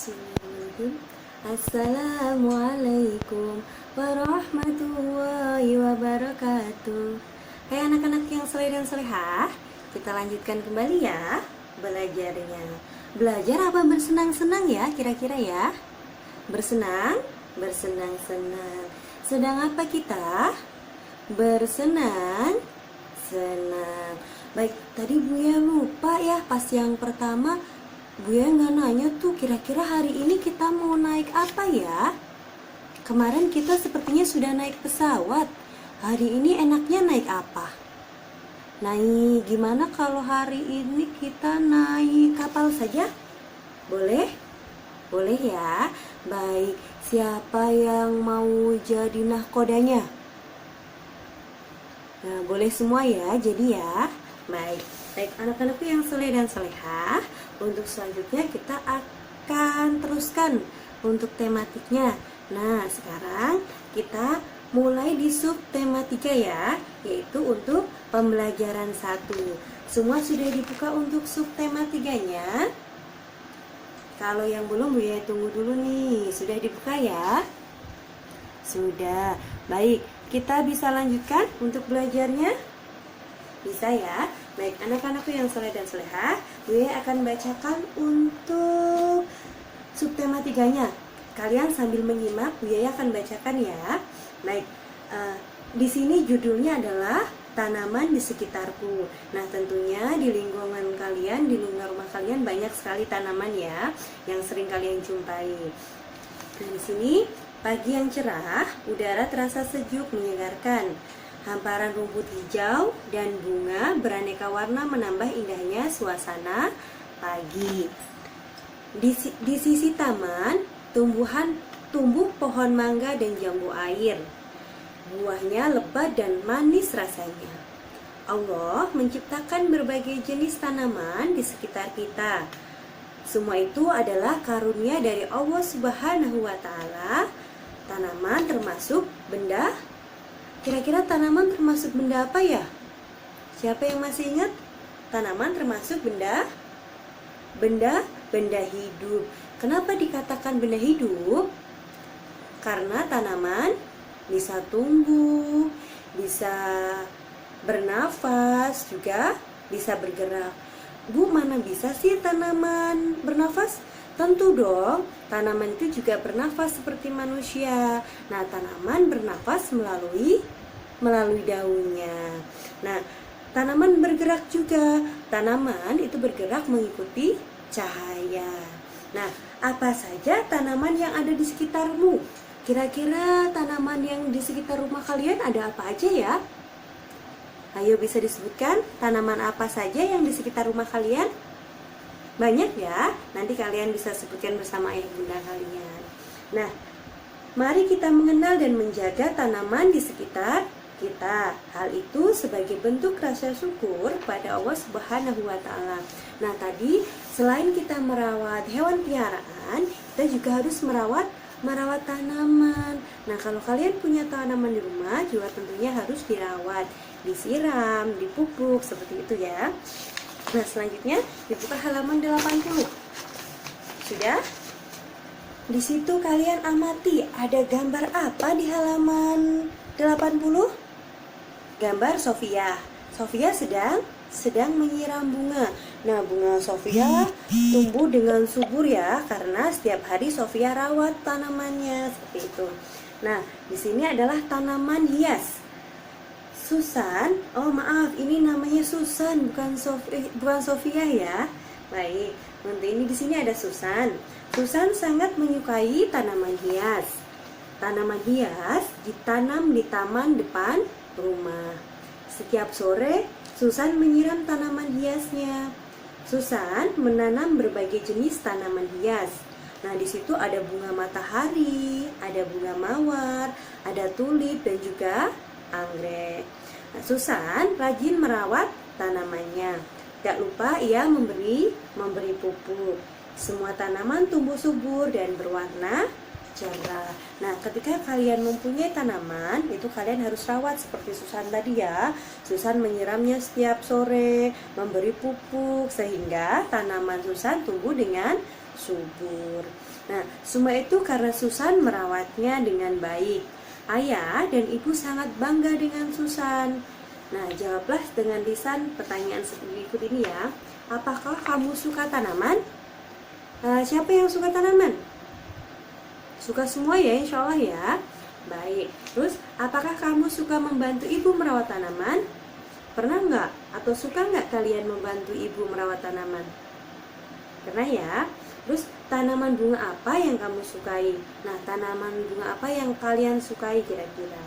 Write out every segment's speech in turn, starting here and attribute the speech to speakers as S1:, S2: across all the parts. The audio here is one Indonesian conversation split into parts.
S1: Bismillahirrahmanirrahim. Assalamualaikum warahmatullahi wabarakatuh. Hai anak-anak yang soleh dan solehah, kita lanjutkan kembali ya belajarnya. Belajar apa bersenang-senang ya kira-kira ya? Bersenang, bersenang-senang. Sedang apa kita? Bersenang, senang. Baik, tadi Buya lupa ya pas yang pertama Buya nggak nanya tuh kira-kira hari ini kita mau naik apa ya? Kemarin kita sepertinya sudah naik pesawat. Hari ini enaknya naik apa? Naik gimana kalau hari ini kita naik kapal saja? Boleh? Boleh ya? Baik, siapa yang mau jadi nahkodanya? Nah, boleh semua ya, jadi ya. Baik anak-anakku yang soleh dan solehah, untuk selanjutnya kita akan teruskan untuk tematiknya. Nah, sekarang kita mulai di sub tema 3 ya, yaitu untuk pembelajaran 1. Semua sudah dibuka untuk sub tema 3-nya? Kalau yang belum, Buya tunggu dulu nih. Sudah dibuka ya? Sudah. Baik, kita bisa lanjutkan untuk belajarnya? Bisa ya? Baik, anak-anakku yang soleh dan solehah, Buya akan bacakan untuk subtema 3-nya. Kalian sambil menyimak, Buya akan bacakan ya. Baik, di sini judulnya adalah tanaman di sekitarku. Nah, tentunya di lingkungan kalian, di lingkungan rumah kalian banyak sekali tanaman ya, yang sering kalian jumpai. Nah, di sini pagi yang cerah, udara terasa sejuk menyegarkan. Hamparan rumput hijau dan bunga beraneka warna menambah indahnya suasana pagi. Di sisi taman, tumbuh pohon mangga dan jambu air. Buahnya lebat dan manis rasanya. Allah menciptakan berbagai jenis tanaman di sekitar kita. Semua itu adalah karunia dari Allah Subhanahu wa Ta'ala. Tanaman termasuk benda. Kira-kira tanaman termasuk benda apa ya? Siapa yang masih ingat? Tanaman termasuk benda hidup. Kenapa dikatakan benda hidup? Karena tanaman bisa tumbuh, bisa bernafas, juga bisa bergerak. Bu, mana bisa sih tanaman bernafas? Tentu dong, tanaman itu juga bernafas seperti manusia. Nah, tanaman bernafas melalui daunnya. Nah, tanaman bergerak juga. Tanaman itu bergerak mengikuti cahaya. Nah, apa saja tanaman yang ada di sekitarmu? Kira-kira tanaman yang di sekitar rumah kalian ada apa aja ya? Ayo, bisa disebutkan tanaman apa saja yang di sekitar rumah kalian? Banyak ya, nanti kalian bisa sebutkan bersama ayah bunda kalian. Nah, mari kita mengenal dan menjaga tanaman di sekitar kita. Hal itu sebagai bentuk rasa syukur pada Allah Subhanahu wa Ta'ala. Nah, tadi selain kita merawat hewan piaraan, kita juga harus merawat tanaman. Nah, kalau kalian punya tanaman di rumah, juga tentunya harus dirawat, disiram, dipupuk, seperti itu ya. Nah, selanjutnya dibuka halaman 80. Sudah? Di situ kalian amati ada gambar apa di halaman 80? Gambar Sofia. Sofia sedang menyiram bunga. Nah, bunga Sofia tumbuh dengan subur ya, karena setiap hari Sofia rawat tanamannya seperti itu. Nah, di sini adalah tanaman hias. Susan, oh maaf, ini namanya Susan, bukan Sofia ya. Baik, nanti ini di sini ada Susan. Susan sangat menyukai tanaman hias. Tanaman hias ditanam di taman depan rumah. Setiap sore, Susan menyiram tanaman hiasnya. Susan menanam berbagai jenis tanaman hias. Nah, di situ ada bunga matahari, ada bunga mawar, ada tulip dan juga anggrek. Nah, Susan rajin merawat tanamannya. Gak lupa ia memberi pupuk. Semua tanaman tumbuh subur dan berwarna cerah. Nah, ketika kalian mempunyai tanaman, itu kalian harus rawat seperti Susan tadi ya. Susan menyiramnya setiap sore, memberi pupuk, sehingga tanaman Susan tumbuh dengan subur. Nah, semua itu karena Susan merawatnya dengan baik. Ayah dan ibu sangat bangga dengan Susan. Nah, jawablah dengan lisan pertanyaan berikut ini ya. Apakah kamu suka tanaman? Siapa yang suka tanaman? Suka semua ya, insya Allah ya. Baik. Terus, apakah kamu suka membantu ibu merawat tanaman? Pernah nggak? Atau suka nggak kalian membantu ibu merawat tanaman? Pernah ya? Terus, tanaman bunga apa yang kamu sukai? Nah, tanaman bunga apa yang kalian sukai kira-kira?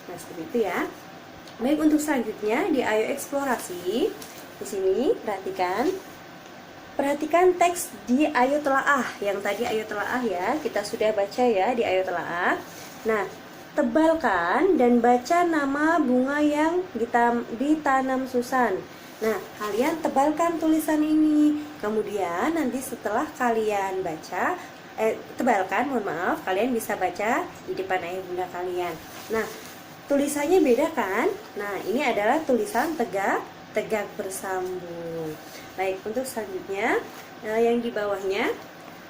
S1: Nah, seperti itu ya. Baik, untuk selanjutnya di Ayo Eksplorasi. Di sini perhatikan teks di Ayo Telaah. Yang tadi Ayo Telaah ya, kita sudah baca ya di Ayo Telaah. Nah, tebalkan dan baca nama bunga yang ditanam Susan. Nah, kalian tebalkan tulisan ini. Kemudian nanti setelah kalian baca, tebalkan, mohon maaf, kalian bisa baca di depan ayah bunda kalian. Nah, tulisannya beda kan? Nah, ini adalah tulisan tegak bersambung. Baik, untuk selanjutnya yang di bawahnya,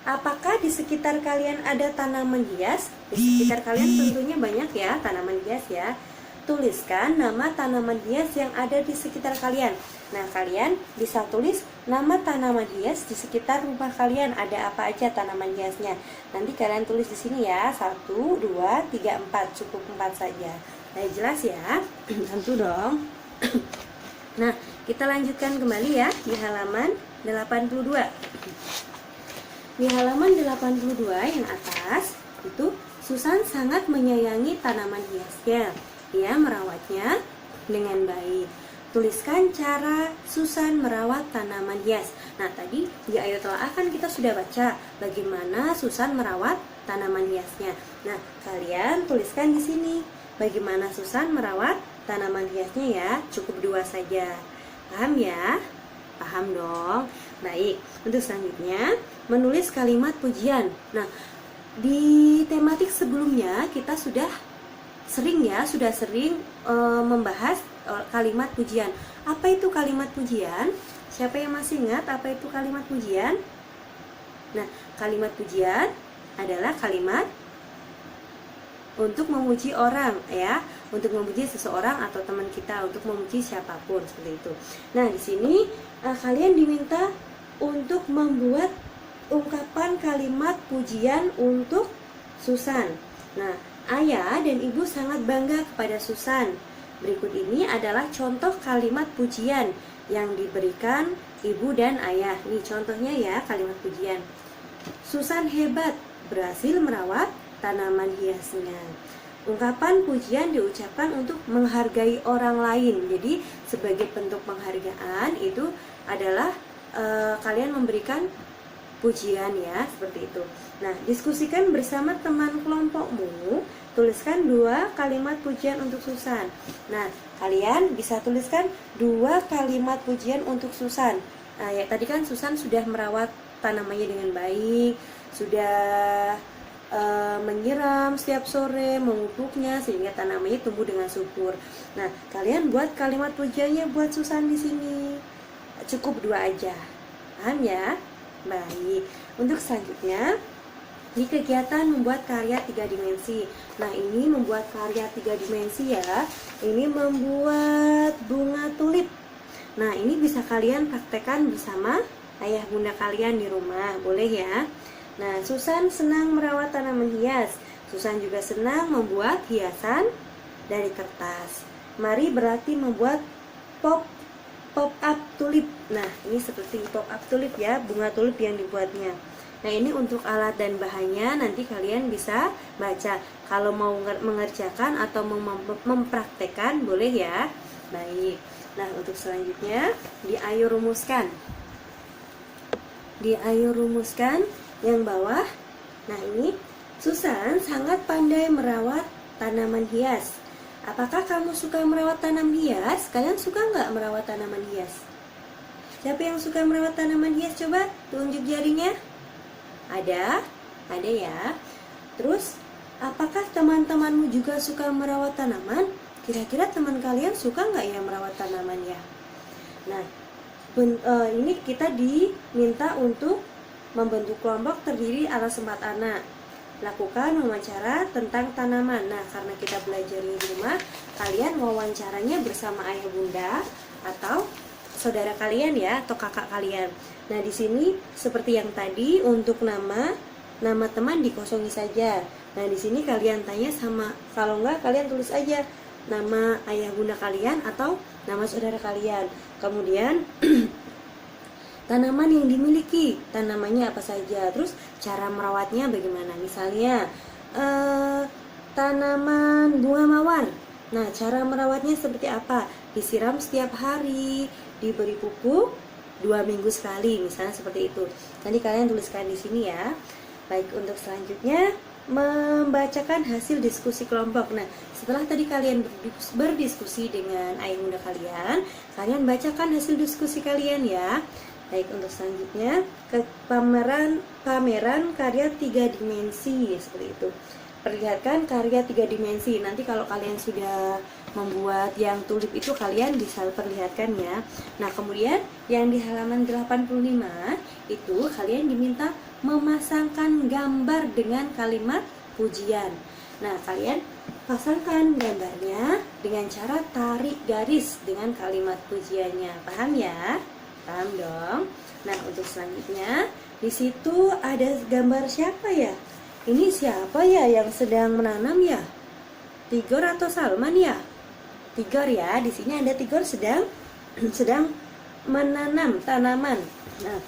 S1: apakah di sekitar kalian ada tanaman hias? Di sekitar kalian tentunya banyak ya tanaman hias ya. Tuliskan nama tanaman hias yang ada di sekitar kalian. Nah, kalian bisa tulis nama tanaman hias di sekitar rumah kalian. Ada apa aja tanaman hiasnya? Nanti kalian tulis di sini ya. 1, 2, 3, 4. Cukup 4 saja. Nah, jelas ya? Tentu dong. Nah, kita lanjutkan kembali ya di halaman 82. Di halaman 82 yang atas, itu Susan sangat menyayangi tanaman hiasnya. Ia merawatnya dengan baik. Tuliskan cara Susan merawat tanaman hias. Nah, tadi di Ayo Telaah kan kita sudah baca bagaimana Susan merawat tanaman hiasnya. Nah, kalian tuliskan di sini bagaimana Susan merawat tanaman hiasnya ya. Cukup 2 saja. Paham ya? Paham dong. Baik, untuk selanjutnya menulis kalimat pujian. Nah, di tematik sebelumnya kita sudah sering membahas kalimat pujian. Apa itu kalimat pujian? Siapa yang masih ingat apa itu kalimat pujian? Nah, kalimat pujian adalah kalimat untuk memuji orang ya, untuk memuji seseorang atau teman kita, untuk memuji siapapun seperti itu. Nah, di sini kalian diminta untuk membuat ungkapan kalimat pujian untuk Susan. Nah, ayah dan ibu sangat bangga kepada Susan. Berikut ini adalah contoh kalimat pujian yang diberikan ibu dan ayah. Nih contohnya ya kalimat pujian. Susan hebat, berhasil merawat tanaman hiasnya. Ungkapan pujian diucapkan untuk menghargai orang lain. Jadi sebagai bentuk penghargaan itu adalah kalian memberikan pujian ya, seperti itu. Nah, diskusikan bersama teman kelompokmu. Tuliskan 2 kalimat pujian untuk Susan. Nah, kalian bisa tuliskan 2 kalimat pujian untuk Susan. Nah, ya tadi kan Susan sudah merawat tanamannya dengan baik, sudah menyiram setiap sore, memupuknya sehingga tanamannya tumbuh dengan subur. Nah, kalian buat kalimat pujiannya buat Susan di sini. Cukup 2 aja. Paham ya? Baik. Untuk selanjutnya di kegiatan membuat karya 3 dimensi. Nah, ini membuat karya 3 dimensi ya. Ini membuat bunga tulip. Nah, ini bisa kalian praktekkan bersama ayah bunda kalian di rumah. Boleh ya? Nah, Susan senang merawat tanaman hias. Susan juga senang membuat hiasan dari kertas. Mari berlatih membuat pop-up tulip. Nah, ini seperti pop-up tulip ya, bunga tulip yang dibuatnya. Nah, ini untuk alat dan bahannya nanti kalian bisa baca. Kalau mau mengerjakan atau mempraktekkan boleh ya. Baik. Nah, untuk selanjutnya di Ayo Rumuskan. Di Ayo Rumuskan yang bawah. Nah, ini Susan sangat pandai merawat tanaman hias. Apakah kamu suka merawat tanaman hias? Kalian suka nggak merawat tanaman hias? Siapa yang suka merawat tanaman hias? Coba tunjuk jarinya. Ada ya. Terus, apakah teman-temanmu juga suka merawat tanaman? Kira-kira teman kalian suka nggak ya merawat tanaman ya? Nah, ini kita diminta untuk membentuk kelompok terdiri atas 4 anak. Lakukan wawancara tentang tanaman. Nah, karena kita belajar di rumah, kalian wawancaranya bersama ayah bunda atau saudara kalian ya, atau kakak kalian. Nah, di sini seperti yang tadi, untuk nama teman dikosongi saja. Nah, di sini kalian tanya sama, kalau enggak kalian tulis aja nama ayah bunda kalian atau nama saudara kalian. Kemudian tanaman yang dimiliki, tanamannya apa saja, terus cara merawatnya bagaimana. Misalnya tanaman bunga mawar. Nah, cara merawatnya seperti apa? Disiram setiap hari, diberi pupuk 2 minggu sekali, misalnya seperti itu. Nanti kalian tuliskan di sini ya. Baik, untuk selanjutnya membacakan hasil diskusi kelompok. Nah, setelah tadi kalian berdiskusi dengan ayah bunda kalian, kalian bacakan hasil diskusi kalian ya. Baik, untuk selanjutnya ke pameran karya 3 dimensi seperti itu. Perlihatkan karya 3 dimensi. Nanti kalau kalian sudah membuat yang tulip itu, kalian bisa perlihatkan ya. Nah, kemudian yang di halaman 85 itu kalian diminta memasangkan gambar dengan kalimat pujian. Nah, kalian pasangkan gambarnya dengan cara tarik garis dengan kalimat pujiannya. Paham ya? Paham dong. Nah, untuk selanjutnya di situ ada gambar siapa ya? Ini siapa ya yang sedang menanam ya? Tigor atau Salman ya? Tigor ya. Di sini ada Tigor sedang menanam tanaman. Nah,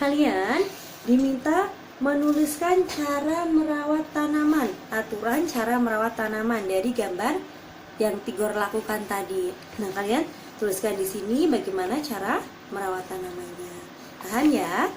S1: kalian diminta menuliskan cara merawat tanaman, aturan cara merawat tanaman dari gambar yang Tigor lakukan tadi. Nah, kalian tuliskan di sini bagaimana cara merawat tanamannya. Paham ya?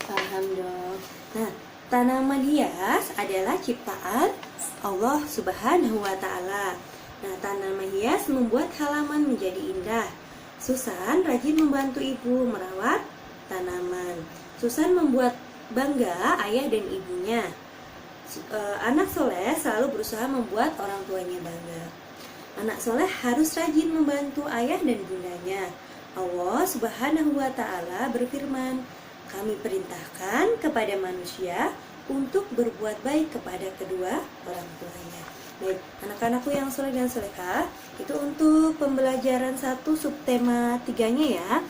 S1: Paham dong. Nah, tanaman hias adalah ciptaan Allah Subhanahu wa Ta'ala. Nah, tanaman hias membuat halaman menjadi indah. Susan rajin membantu ibu merawat tanaman. Susan membuat bangga ayah dan ibunya. Anak soleh selalu berusaha membuat orang tuanya bangga. Anak soleh harus rajin membantu ayah dan bundanya. Allah Subhanahu wa Ta'ala berfirman, kami perintahkan kepada manusia untuk berbuat baik kepada kedua orang tuanya. Baik, anak-anakku yang soleh dan solehah, itu untuk pembelajaran 1 subtema 3-nya ya.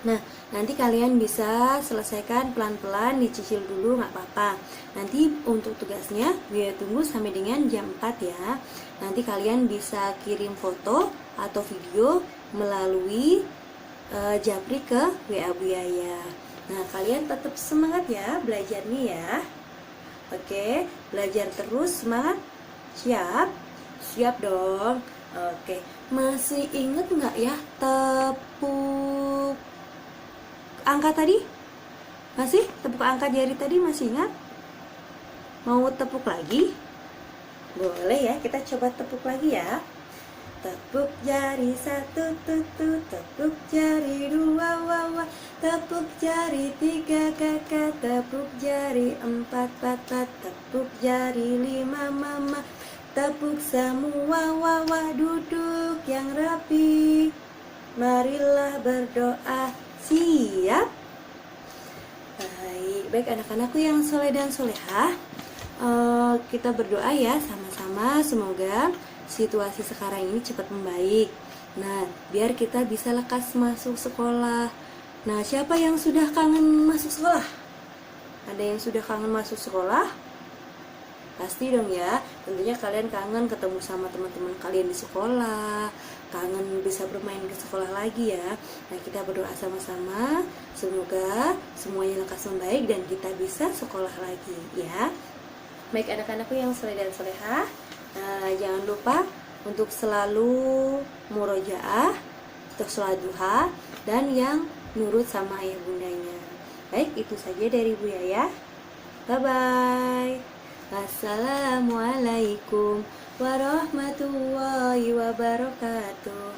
S1: Nah, nanti kalian bisa selesaikan pelan-pelan, dicicil dulu nggak apa-apa. Nanti untuk tugasnya Buya tunggu sampai dengan jam 4 ya. Nanti kalian bisa kirim foto atau video melalui Japri ke WA Buya ya. Nah, kalian tetap semangat ya belajarnya ya. Oke, belajar terus, semangat. Siap? Siap dong. Oke, masih inget nggak ya tepuk angka tadi? Masih? Tepuk angka jari tadi masih ingat? Mau tepuk lagi? Boleh ya, kita coba tepuk lagi ya. Tepuk jari 1 tutu, tepuk jari 2 wawa, tepuk jari 3 kakak, tepuk jari 4 papa, tepuk jari 5 mama, tepuk semua wawa, duduk yang rapi. Marilah berdoa. Siap? Baik anak-anakku yang soleh dan solehah, kita berdoa ya sama-sama, semoga situasi sekarang ini cepat membaik. Nah, biar kita bisa lekas masuk sekolah. Nah, siapa yang sudah kangen masuk sekolah? Ada yang sudah kangen masuk sekolah? Pasti dong ya, tentunya kalian kangen ketemu sama teman-teman kalian di sekolah, kangen bisa bermain ke sekolah lagi ya. Nah, kita berdoa sama-sama, semoga semuanya lekas membaik dan kita bisa sekolah lagi ya. Baik anak-anakku yang soleh dan solehah, jangan lupa untuk selalu murojaah, untuk sholat duha, dan yang nurut sama ayah bundanya. Baik, itu saja dari Buya ya. Bye-bye. Wassalamualaikum warahmatullahi wabarakatuh.